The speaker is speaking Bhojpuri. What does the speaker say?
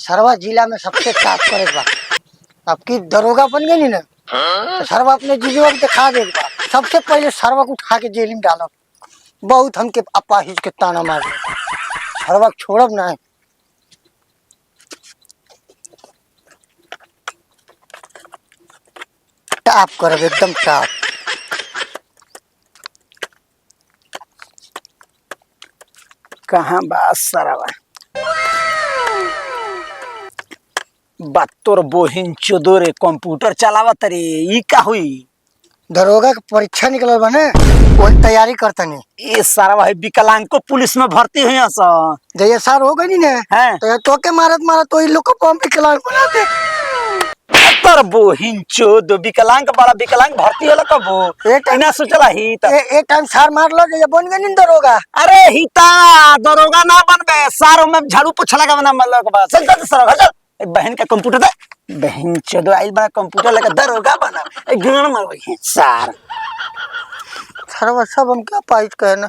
सरवा जिला में सबसे टॉप करे बा। अब की दरोगा बन गई ना तो सरवा अपने जीजवा को दिखा दे बा। सबसे पहले सरवा को उठा के जेल में डालो। बहुत हमके अपाहिज के ताना मार सरवा छोड़ब ना। टॉप करब एकदम टॉप। कहाँ बात सरवा बात तोर बोहिन चोदोरे कंप्यूटर चलावत रे ई का हुई। दरोगा के परीक्षा निकल बने वही तैयारी करतनी। ये सरवा है विकलांग को पुलिस में भर्ती हुई स जैसे सार हो गई ना हैं तो तो के मारत मारत तो इन लोग को पम विकलांग बना दे। तोर बोहिन चोद विकलांग बड़ा विकलांग भर्ती होला कबो इना सोचला ही त एक टाइम सार मार लो जैसे बन गई नी दरोगा। अरे हिता दरोगा ना बनबे सारो में झाड़ू पोछा लगा बना मतलब बा चल चल सरवा चल बहन का कंप्यूटर दे बहन चोद आई बा कंप्यूटर लगा दरोगा बना ए गान मारो सार सरवा सब हम क्या पाइज कहे ना।